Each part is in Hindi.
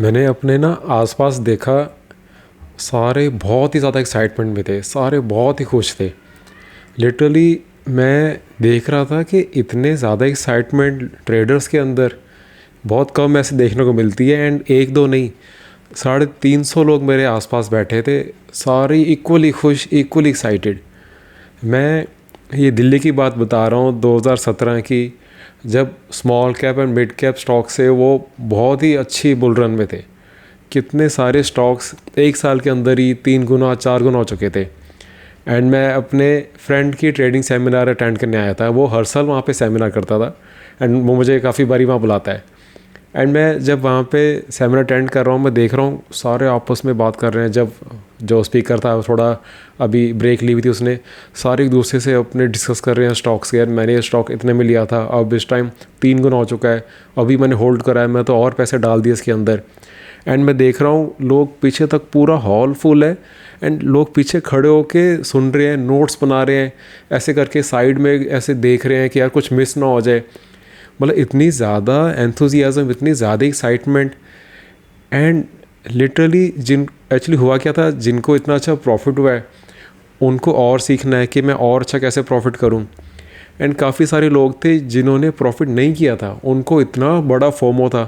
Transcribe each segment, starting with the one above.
मैंने अपने ना आसपास देखा, सारे बहुत ही ज़्यादा एक्साइटमेंट में थे, सारे बहुत ही खुश थे। लिटरली मैं देख रहा था कि इतने ज़्यादा एक्साइटमेंट ट्रेडर्स के अंदर बहुत कम ऐसे देखने को मिलती है। एंड एक दो नहीं, 350 लोग मेरे आसपास बैठे थे, सारे इक्वली खुश, इक्वली एक्साइटेड। मैं ये दिल्ली की बात बता रहा हूँ 2017 की, जब small cap and mid cap stock से वो बहुत ही अच्छी बुल रन में थे। कितने सारे स्टॉक्स एक साल के अंदर ही 3 गुना 4 गुना हो चुके थे। एंड मैं अपने फ्रेंड की ट्रेडिंग सेमिनार अटेंड करने आया था। वो हर साल वहाँ पे सेमिनार करता था एंड वो मुझे काफ़ी बारी वहाँ बुलाता है। एंड मैं जब वहाँ पे सेमिनार अटेंड कर रहा हूँ, मैं देख रहा हूँ सारे आपस में बात कर रहे हैं। जब जो स्पीकर था थोड़ा अभी ब्रेक ली हुई थी, उसने सारे एक दूसरे से अपने डिस्कस कर रहे हैं स्टॉक्स के। यार मैंने ये स्टॉक इतने में लिया था, अब इस टाइम 3 गुना हो चुका है, अभी मैंने होल्ड करा है, मैं तो और पैसे डाल दिए इसके अंदर। एंड मैं देख रहा हूँ लोग पीछे तक पूरा हॉल फुल है एंड लोग पीछे खड़े होके सुन रहे हैं, नोट्स बना रहे हैं, ऐसे करके साइड में ऐसे देख रहे हैं कि यार कुछ मिस ना हो जाए। मतलब इतनी ज़्यादा एंथुजियाज़म, इतनी ज़्यादा एक्साइटमेंट। एंड लिटरली जिन एक्चुअली हुआ क्या था, जिनको इतना अच्छा प्रॉफिट हुआ है उनको और सीखना है कि मैं और अच्छा कैसे प्रॉफिट करूं। एंड काफ़ी सारे लोग थे जिन्होंने प्रॉफिट नहीं किया था, उनको इतना बड़ा फोमो था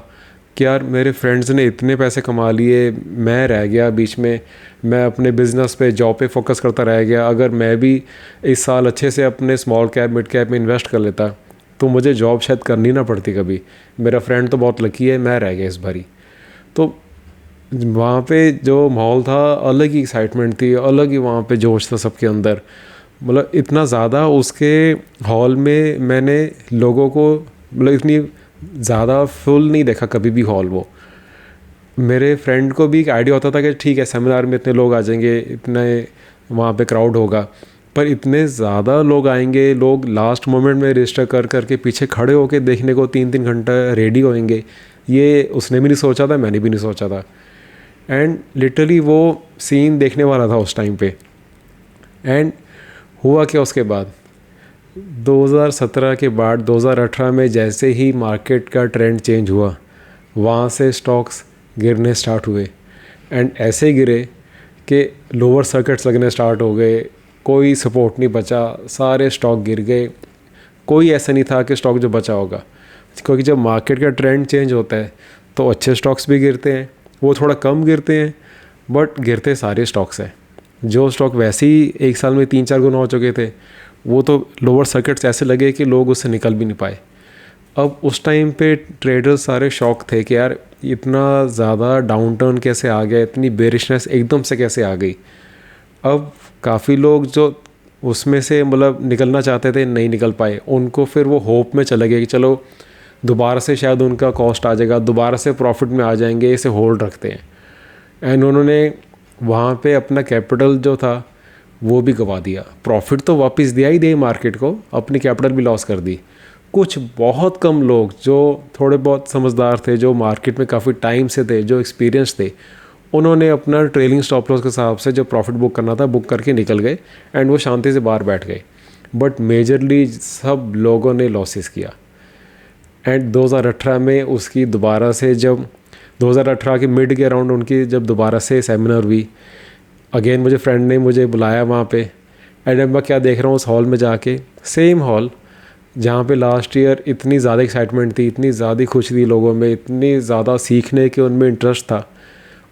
कि यार मेरे फ्रेंड्स ने इतने पैसे कमा लिए, मैं रह गया बीच में, मैं अपने बिज़नेस पे जॉब पे फोकस करता रह गया। अगर मैं भी इस साल अच्छे से अपने स्मॉल कैप मिड कैप में इन्वेस्ट कर लेता तो मुझे जॉब शायद करनी ना पड़ती कभी। मेरा फ्रेंड तो बहुत लकी है, मैं रह गया इस बारी। तो वहाँ पे जो माहौल था, अलग ही एक्साइटमेंट थी, अलग ही वहाँ पे जोश था सबके अंदर। मतलब इतना ज़्यादा उसके हॉल में मैंने लोगों को, मतलब इतनी ज़्यादा फुल नहीं देखा कभी भी हॉल। वो मेरे फ्रेंड को भी एक आइडिया होता था कि ठीक है सेमिनार में इतने लोग आ जाएंगे, इतने वहाँ पे क्राउड होगा, पर इतने ज़्यादा लोग आएंगे, लोग लास्ट मोमेंट में रजिस्टर कर करके पीछे खड़े होकर देखने को 3-3 घंटा रेडी होएंगे, ये उसने भी नहीं सोचा था, मैंने भी नहीं सोचा था। एंड लिटरली वो सीन देखने वाला था उस टाइम पे। एंड हुआ क्या उसके बाद, 2017 के बाद 2018 में जैसे ही मार्केट का ट्रेंड चेंज हुआ, वहाँ से स्टॉक्स गिरने स्टार्ट हुए। एंड ऐसे गिरे कि लोअर सर्किट्स लगने स्टार्ट हो गए, कोई सपोर्ट नहीं बचा, सारे स्टॉक गिर गए। कोई ऐसा नहीं था कि स्टॉक जो बचा होगा, क्योंकि जब मार्केट का ट्रेंड चेंज होता है तो अच्छे स्टॉक्स भी गिरते हैं, वो थोड़ा कम गिरते हैं बट गिरते सारे स्टॉक्स हैं। जो स्टॉक वैसे ही एक साल में 3-4 गुना हो चुके थे, वो तो लोअर सर्किट्स ऐसे लगे कि लोग उससे निकल भी नहीं पाए। अब उस टाइम पे ट्रेडर्स सारे शॉक थे कि यार इतना ज़्यादा डाउन टर्न कैसे आ गया, इतनी बेरिशनेस एकदम से कैसे आ गई। अब काफ़ी लोग जो उसमें से मतलब निकलना चाहते थे नहीं निकल पाए, उनको फिर वो होप में चले गए कि चलो दोबारा से शायद उनका कॉस्ट आ जाएगा, दोबारा से प्रॉफिट में आ जाएंगे, इसे होल्ड रखते हैं। एंड उन्होंने वहाँ पे अपना कैपिटल जो था वो भी गवा दिया। प्रॉफिट तो वापस दिया ही दे मार्केट को, अपनी कैपिटल भी लॉस कर दी। कुछ बहुत कम लोग जो थोड़े बहुत समझदार थे, जो मार्केट में काफ़ी टाइम से थे, जो एक्सपीरियंस थे, उन्होंने अपना ट्रेलिंग स्टॉप लॉस के हिसाब से जो प्रॉफिट बुक करना था बुक करके निकल गए एंड वो शांति से बाहर बैठ गए। बट मेजरली सब लोगों ने लॉसेस किया। एंड 2018 में उसकी दोबारा से, जब 2018 के मिड के अराउंड उनकी जब दोबारा से सेमिनार हुई, अगेन मुझे फ्रेंड ने मुझे बुलाया वहाँ पे। एंड मैं क्या देख रहा हूँ उस हॉल में जाके, सेम हॉल जहाँ पे लास्ट ईयर इतनी ज़्यादा एक्साइटमेंट थी, इतनी ज़्यादा खुशी थी लोगों में, इतनी ज़्यादा सीखने के उनमें इंटरेस्ट था।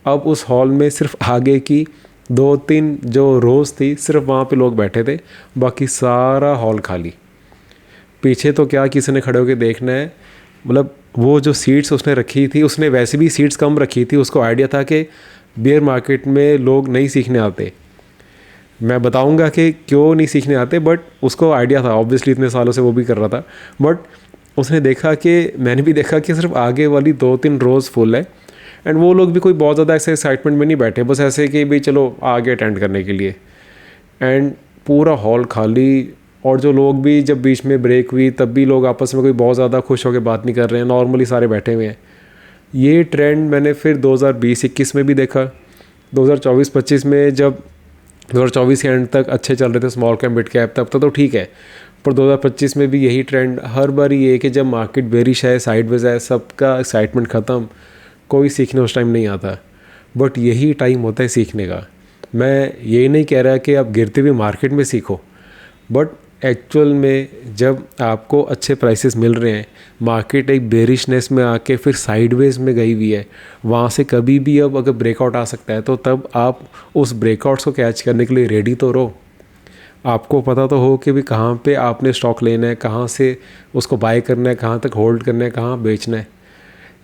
अब उस हॉल में सिर्फ आगे की 2-3 जो रोज़ थी, सिर्फ वहाँ पे लोग बैठे थे, बाकी सारा हॉल खाली। पीछे तो क्या किसी ने खड़े होकर देखना है। मतलब वो जो सीट्स उसने रखी थी, उसने वैसे भी सीट्स कम रखी थी, उसको आइडिया था कि बेयर मार्केट में लोग नहीं सीखने आते। मैं बताऊंगा कि क्यों नहीं सीखने आते, बट उसको आइडिया था, ऑब्वियसली इतने सालों से वो भी कर रहा था। बट उसने देखा कि, मैंने भी देखा कि सिर्फ आगे वाली 2-3 रोज़ फुल है। एंड वो लोग भी कोई बहुत ज़्यादा ऐसे एक्साइटमेंट में नहीं बैठे, बस ऐसे कि भाई चलो आगे अटेंड करने के लिए। एंड पूरा हॉल खाली। और जो लोग भी जब बीच में ब्रेक हुई तब भी लोग आपस में कोई बहुत ज़्यादा खुश होकर बात नहीं कर रहे हैं, नॉर्मली सारे बैठे हुए हैं। ये ट्रेंड मैंने फिर 2020-21 में भी देखा। 2024-25 में जब 2024 के एंड तक अच्छे चल रहे थे स्मॉल कैप मिड कैप, तब तो ठीक है। पर 2025 में भी यही ट्रेंड हर बार ये है कि जब मार्केट बेरिश है, साइडवेज है, सबका एक्साइटमेंट ख़त्म, कोई सीखने उस टाइम नहीं आता, बट यही टाइम होता है सीखने का। मैं ये नहीं कह रहा कि आप गिरते हुए मार्केट में सीखो, बट एक्चुअल में जब आपको अच्छे प्राइसेस मिल रहे हैं, मार्केट एक बेरिशनेस में आके फिर साइडवेज में गई हुई है, वहाँ से कभी भी अब अगर ब्रेकआउट आ सकता है, तो तब आप उस ब्रेकआउट्स को कैच करने के लिए रेडी तो रहो। आपको पता तो हो कि भी कहाँ पे आपने स्टॉक लेना है, कहाँ से उसको बाय करना है, कहाँ तक होल्ड करना है, कहाँ बेचना है।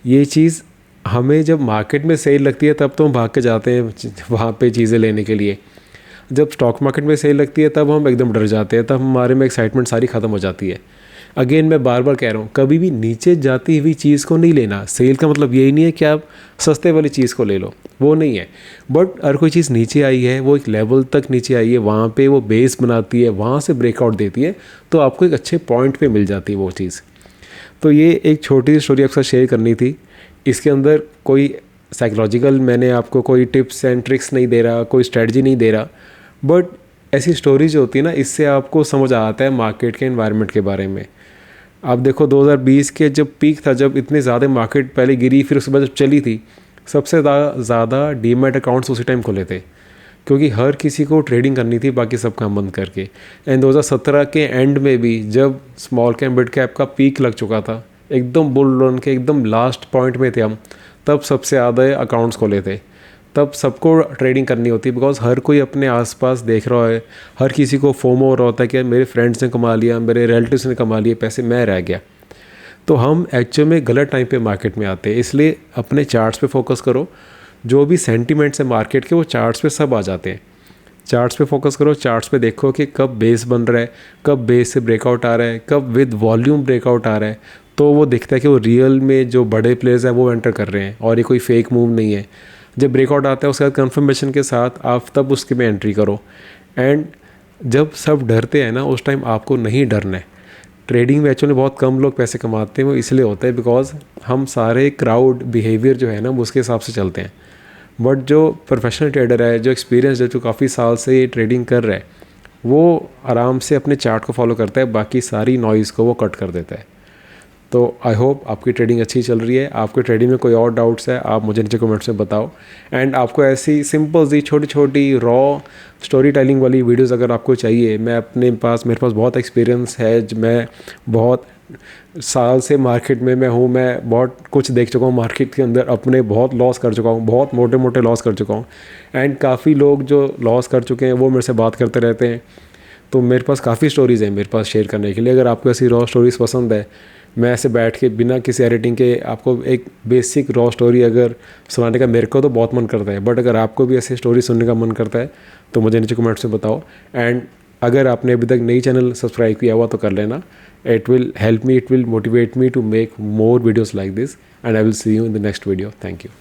ये चीज़ हमें जब मार्केट में सेल लगती है तब तो हम भाग के जाते हैं वहाँ पे चीज़ें लेने के लिए। जब स्टॉक मार्केट में सेल लगती है तब हम एकदम डर जाते हैं, तब हमारे में एक्साइटमेंट सारी ख़त्म हो जाती है। अगेन मैं बार बार कह रहा हूँ, कभी भी नीचे जाती हुई चीज़ को नहीं लेना। सेल का मतलब यही नहीं है कि आप सस्ते वाली चीज़ को ले लो, वो नहीं है। बट अगर कोई चीज़ नीचे आई है, वो एक लेवल तक नीचे आई है, वहाँ पे वो बेस बनाती है, वहाँ से ब्रेकआउट देती है, तो आपको एक अच्छे पॉइंट पे मिल जाती है वो चीज़। तो ये एक छोटी सी स्टोरी आपके साथ शेयर करनी थी। इसके अंदर कोई साइकोलॉजिकल मैंने आपको कोई टिप्स एंड ट्रिक्स नहीं दे रहा, कोई स्ट्रेटजी नहीं दे रहा, बट ऐसी स्टोरी जो होती है ना, इससे आपको समझ आता है मार्केट के एनवायरनमेंट के बारे में। आप देखो 2020 के जब पीक था, जब इतनी ज़्यादा मार्केट पहले गिरी, फिर उसके बाद जब चली थी, सबसे ज़्यादा डीमैट अकाउंट्स उसी टाइम खुले थे, क्योंकि हर किसी को ट्रेडिंग करनी थी, बाकी सब काम बंद करके। एंड 2017 के एंड में भी जब स्मॉल कैप मिड कैप का पीक लग चुका था, एकदम बुल रन के एकदम लास्ट पॉइंट में थे हम, तब सबसे ज़्यादा अकाउंट्स खोले थे। तब सबको ट्रेडिंग करनी होती है, बिकॉज हर कोई अपने आसपास देख रहा है, हर किसी को फोमो हो रहा होता है कि मेरे फ्रेंड्स ने कमा लिया, मेरे रिलेटिव्स ने कमा लिए पैसे, मैं रह गया। तो हम एक्चुअल में गलत टाइम पे मार्केट में आते हैं। इसलिए अपने चार्ट्स पे फोकस करो, जो भी सेंटीमेंट्स है मार्केट के वो चार्ट्स पे सब आ जाते हैं। चार्ट्स पे फोकस करो, चार्ट्स पे देखो कि कब बेस बन रहा है, कब बेस से ब्रेकआउट आ रहा है, कब विद वॉल्यूम ब्रेकआउट आ रहा है, तो वो दिखता है कि वो रियल में जो बड़े प्लेयर्स हैं वो एंटर कर रहे हैं और ये कोई फेक मूव नहीं है। जब ब्रेकआउट आता है उसके बाद कंफर्मेशन के साथ आप तब उसके में एंट्री करो। एंड जब सब डरते हैं ना, उस टाइम आपको नहीं डरना है। ट्रेडिंग में एक्चुअली बहुत कम लोग पैसे कमाते हैं, वो इसलिए होता है बिकॉज हम सारे क्राउड बिहेवियर जो है ना, वो उसके हिसाब से चलते हैं। बट जो प्रोफेशनल ट्रेडर है, जो एक्सपीरियंस है, जो काफ़ी साल से ये ट्रेडिंग कर रहा है, वो आराम से अपने चार्ट को फॉलो करता है, बाकी सारी नॉइज़ को वो कट कर देता है। तो आई होप आपकी ट्रेडिंग अच्छी चल रही है। आपके ट्रेडिंग में कोई और डाउट्स है आप मुझे नीचे कमेंट्स में बताओ। एंड आपको ऐसी सिंपल सी छोटी छोटी रॉ स्टोरी टेलिंग वाली वीडियोस अगर आपको चाहिए, मेरे पास बहुत एक्सपीरियंस है, मैं बहुत साल से मार्केट में मैं हूँ, मैं बहुत कुछ देख चुका हूँ मार्केट के अंदर, अपने बहुत लॉस कर चुका हूँ, बहुत मोटे मोटे लॉस कर चुका हूँ। एंड काफ़ी लोग जो लॉस कर चुके हैं वो मेरे से बात करते रहते हैं। तो मेरे पास काफ़ी स्टोरीज़ हैं मेरे पास शेयर करने के लिए। अगर आपको ऐसी रॉ स्टोरीज़ पसंद है, मैं ऐसे बैठ के बिना किसी एडिटिंग के आपको एक बेसिक रॉ स्टोरी अगर सुनाने का मेरे को तो बहुत मन करता है, बट अगर आपको भी ऐसी स्टोरी सुनने का मन करता है तो मुझे नीचे कमेंट्स में बताओ। एंड अगर आपने अभी तक नई चैनल सब्सक्राइब किया हुआ तो कर लेना। It will help me, it will motivate me to make more videos like this, and I will see you in the next video. Thank you.